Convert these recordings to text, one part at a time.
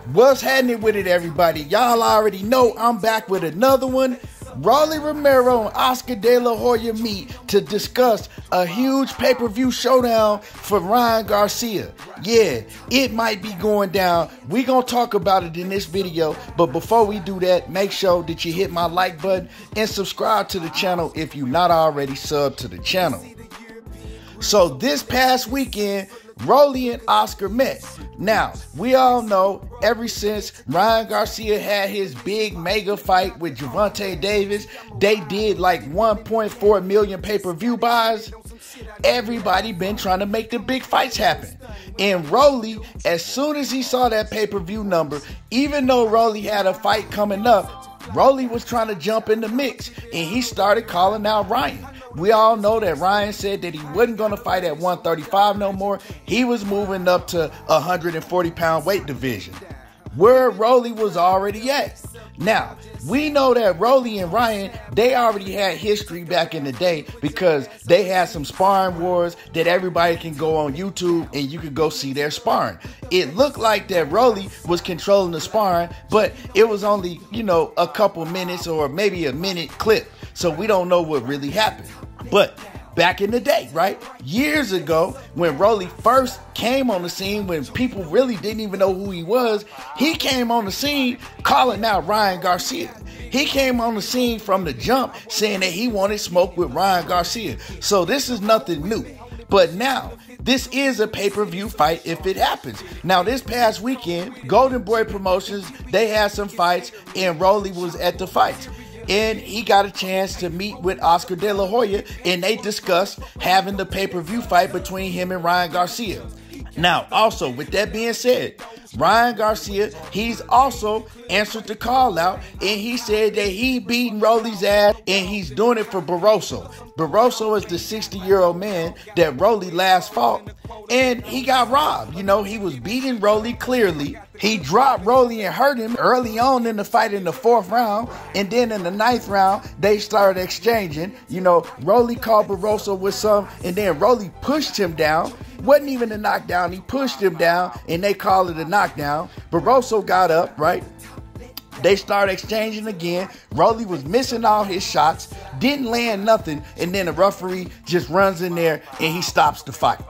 What's happening with it, everybody? Y'all already know I'm back with another one. Rolly Romero and Oscar De La Hoya meet to discuss a huge pay-per-view showdown for Ryan Garcia. Yeah, it might be going down. We're going to talk about it in this video. But before we do that, make sure that you hit my like button and subscribe to the channel if you're not already subbed to the channel. So this past weekend, Rollie and Oscar met. Now, we all know ever since Ryan Garcia had his big mega fight with Gervonta Davis, they did like 1.4 million pay-per-view buys. Everybody been trying to make the big fights happen. And Rollie, as soon as he saw that pay-per-view number, even though Rollie had a fight coming up, Rollie was trying to jump in the mix and he started calling out Ryan. We all know that Ryan said that he wasn't going to fight at 135 no more. He was moving up to 140-pound weight division, where Rollie was already at. Now, we know that Rollie and Ryan, they already had history back in the day because they had some sparring wars that everybody can go on YouTube and you can go see their sparring. It looked like that Rollie was controlling the sparring, but it was only, a couple minutes or maybe a minute clip. So we don't know what really happened. But back in the day, right? Years ago, when Rollie first came on the scene, when people really didn't even know who he was, he came on the scene calling out Ryan Garcia. He came on the scene from the jump saying that he wanted smoke with Ryan Garcia. So this is nothing new. But now, this is a pay-per-view fight if it happens. Now, this past weekend, Golden Boy Promotions, they had some fights and Rollie was at the fights. And he got a chance to meet with Oscar De La Hoya, and they discussed having the pay-per-view fight between him and Ryan Garcia. Now, also, with that being said, Ryan Garcia, he's also answered the call out, and he said that he beating Rollie's ass, and he's doing it for Barroso. Barroso is the 60-year-old man that Rollie last fought, and he got robbed. He was beating Rollie clearly. He dropped Rollie and hurt him early on in the fight in the 4th round, and then in the 9th round, they started exchanging. Rollie caught Barroso with some, and then Rollie pushed him down. Wasn't even a knockdown. He pushed him down, and they called it a knockdown. Barroso got up, right? They started exchanging again. Rollie was missing all his shots, didn't land nothing, and then the referee just runs in there, and he stops the fight.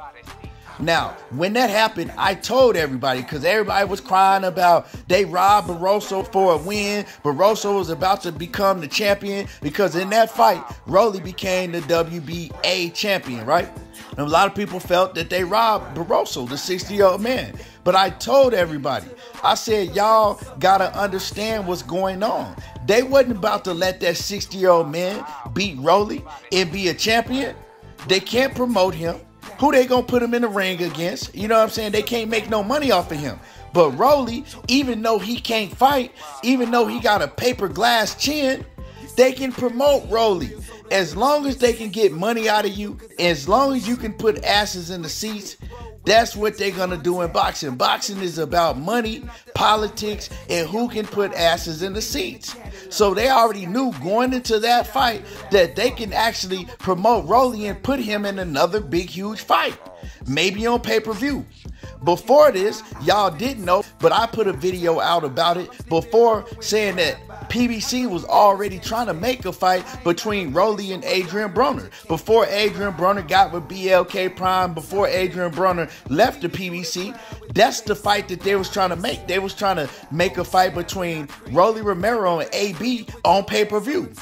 Now, when that happened, I told everybody, because everybody was crying about they robbed Barroso for a win. Barroso was about to become the champion because in that fight, Rollie became the WBA champion, right? And a lot of people felt that they robbed Barroso, the 60-year-old man. But I told everybody, I said, y'all got to understand what's going on. They wasn't about to let that 60-year-old man beat Rollie and be a champion. They can't promote him. Who they gonna put him in the ring against? You know what I'm saying? They can't make no money off of him. But Rollie, even though he can't fight, even though he got a paper glass chin, they can promote Rollie. As long as they can get money out of you, as long as you can put asses in the seats, that's what they're going to do in boxing. Boxing is about money, politics, and who can put asses in the seats. So they already knew going into that fight that they can actually promote Rollie and put him in another big, huge fight. Maybe on pay-per-view. Before this, y'all didn't know, but I put a video out about it before saying that PBC was already trying to make a fight between Rollie and Adrian Broner. Before Adrian Broner got with BLK Prime, before Adrian Broner left the PBC, that's the fight that they was trying to make. They was trying to make a fight between Rolly Romero and AB on pay-per-view.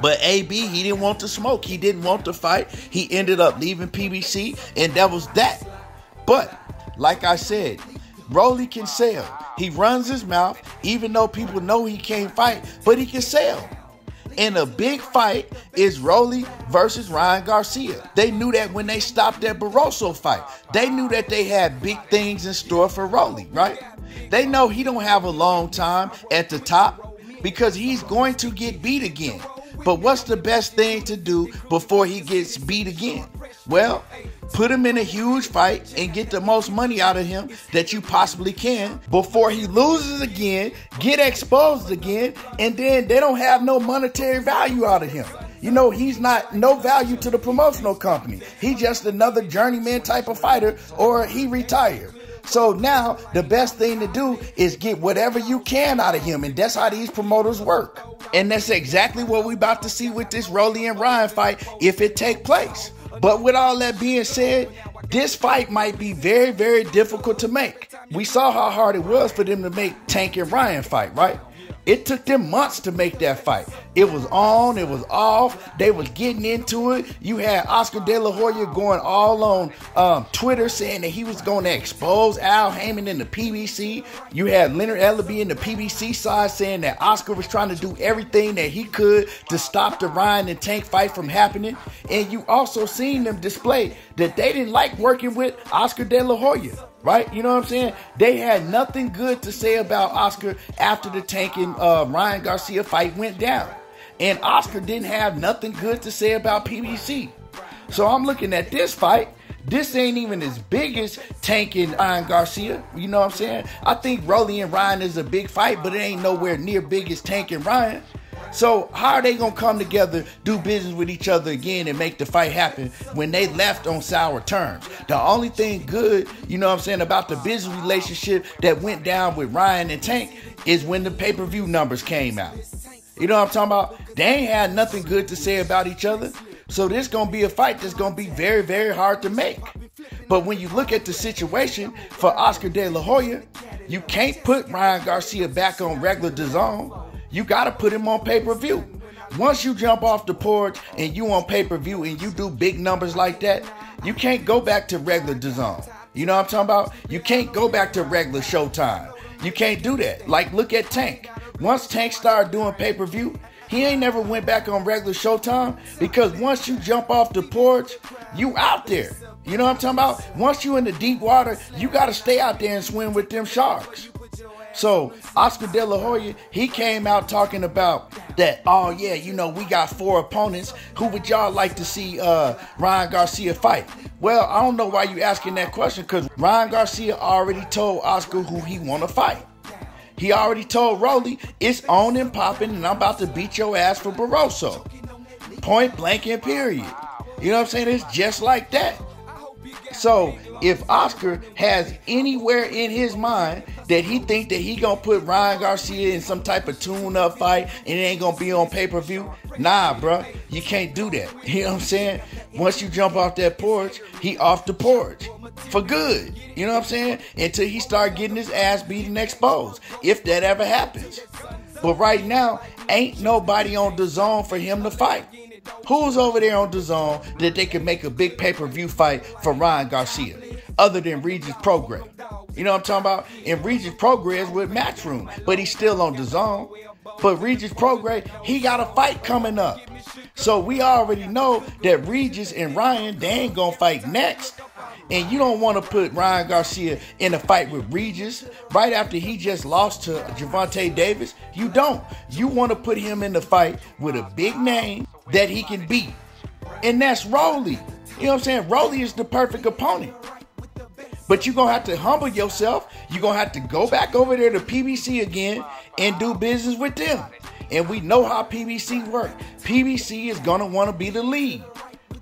But AB, he didn't want to smoke. He didn't want to fight. He ended up leaving PBC, and that was that. But, like I said, Rollie can sell. He runs his mouth, even though people know he can't fight, but he can sell. And a big fight is Rollie versus Ryan Garcia. They knew that when they stopped that Barroso fight. They knew that they had big things in store for Rollie, right? They know he don't have a long time at the top because he's going to get beat again. But what's the best thing to do before he gets beat again? Well, put him in a huge fight and get the most money out of him that you possibly can before he loses again, get exposed again, and then they don't have no monetary value out of him. He's not no value to the promotional company. He's just another journeyman type of fighter, or he retired. So now the best thing to do is get whatever you can out of him. And that's how these promoters work. And that's exactly what we about to see with this Rollie and Ryan fight if it take place. But with all that being said, this fight might be very, very difficult to make. We saw how hard it was for them to make Tank and Ryan fight, right? It took them months to make that fight. It was on, it was off, they was getting into it. You had Oscar De La Hoya going all on Twitter saying that he was going to expose Al Heyman in the PBC. You had Leonard Ellaby in the PBC side saying that Oscar was trying to do everything that he could to stop the Ryan and Tank fight from happening. And you also seen them display that they didn't like working with Oscar De La Hoya. Right? You know what I'm saying? They had nothing good to say about Oscar after the Tank and Ryan Garcia fight went down. And Oscar didn't have nothing good to say about PBC. So I'm looking at this fight. This ain't even as big as Tank and Ryan Garcia. You know what I'm saying? I think Rollie and Ryan is a big fight, but it ain't nowhere near big as Tank and Ryan. So how are they going to come together, do business with each other again and make the fight happen when they left on sour terms? The only thing good, you know what I'm saying, about the business relationship that went down with Ryan and Tank is when the pay-per-view numbers came out. You know what I'm talking about? They ain't had nothing good to say about each other. So this going to be a fight that's going to be very, very hard to make. But when you look at the situation for Oscar De La Hoya, you can't put Ryan Garcia back on regular DAZN. You got to put him on pay-per-view. Once you jump off the porch and you on pay-per-view and you do big numbers like that, you can't go back to regular DAZN. You know what I'm talking about? You can't go back to regular Showtime. You can't do that. Like, look at Tank. Once Tank started doing pay-per-view, he ain't never went back on regular Showtime because once you jump off the porch, you out there. You know what I'm talking about? Once you in the deep water, you got to stay out there and swim with them sharks. So Oscar De La Hoya, he came out talking about that, oh yeah, you know, we got 4 opponents. Who would y'all like to see Ryan Garcia fight? Well, I don't know why you asking that question because Ryan Garcia already told Oscar who he want to fight. He already told Rollie, it's on and popping and I'm about to beat your ass for Barroso. Point blank and period. You know what I'm saying? It's just like that. So if Oscar has anywhere in his mind that he think that he gonna put Ryan Garcia in some type of tune-up fight and it ain't gonna be on pay-per-view, nah, bro, you can't do that. You know what I'm saying? Once you jump off that porch, he off the porch for good. You know what I'm saying? Until he start getting his ass beat and exposed, if that ever happens. But right now, ain't nobody on DAZN for him to fight. Who's over there on DAZN that they can make a big pay-per-view fight for Ryan Garcia other than Regis Prograis? You know what I'm talking about? And Regis Prograis is with Matchroom, but he's still on DAZN. But Regis Prograis, he got a fight coming up. So we already know that Regis and Ryan, they ain't gonna fight next. And you don't want to put Ryan Garcia in a fight with Regis right after he just lost to Gervonta Davis. You don't. You want to put him in the fight with a big name that he can beat. And that's Rollie. You know what I'm saying? Rollie is the perfect opponent. But you're going to have to humble yourself. You're going to have to go back over there to PBC again and do business with them. And we know how PBC work. PBC is going to want to be the lead.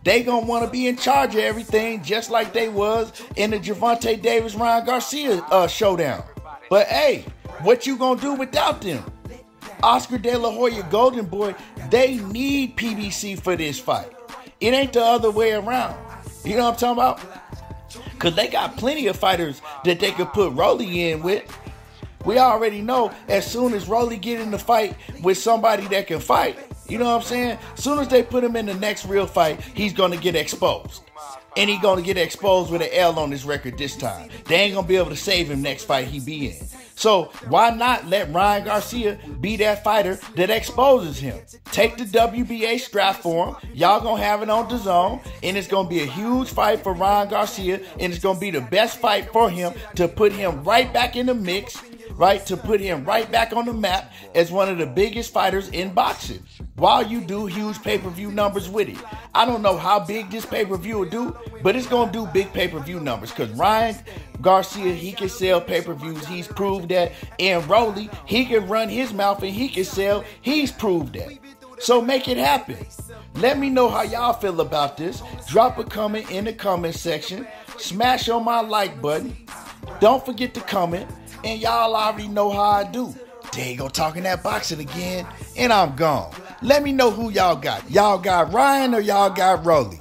They going to want to be in charge of everything just like they was in the Gervonta Davis-Ryan Garcia showdown. But hey, what you going to do without them? Oscar De La Hoya Golden Boy, they need PBC for this fight. It ain't the other way around. You know what I'm talking about? Because they got plenty of fighters that they could put Rollie in with. We already know as soon as Rollie get in the fight with somebody that can fight, you know what I'm saying? As soon as they put him in the next real fight, he's going to get exposed. And he's going to get exposed with an L on his record this time. They ain't going to be able to save him next fight he be in. So why not let Ryan Garcia be that fighter that exposes him? Take the WBA strap for him. Y'all going to have it on DAZN. And it's going to be a huge fight for Ryan Garcia. And it's going to be the best fight for him to put him right back in the mix. Right? To put him right back on the map as one of the biggest fighters in boxing. While you do huge pay-per-view numbers with it. I don't know how big this pay-per-view will do, but it's going to do big pay-per-view numbers. Because Ryan Garcia, he can sell pay-per-views. He's proved that. And Rollie, he can run his mouth and he can sell. He's proved that. So make it happen. Let me know how y'all feel about this. Drop a comment in the comment section. Smash on my like button. Don't forget to comment, and y'all already know how I do. There you go, talking that boxing again, and I'm gone. Let me know who y'all got. Y'all got Ryan or y'all got Rollie?